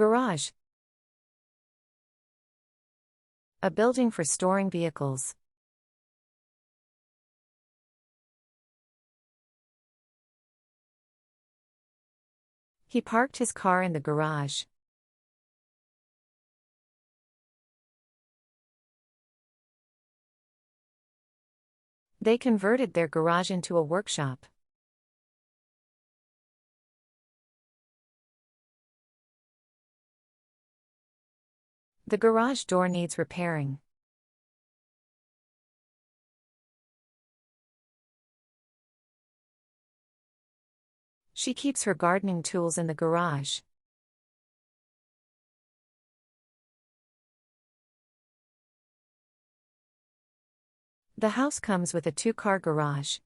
Garage. A building for storing vehicles. He parked his car in the garage. They converted their garage into a workshop. The garage door needs repairing. She keeps her gardening tools in the garage. The house comes with a 2-car garage.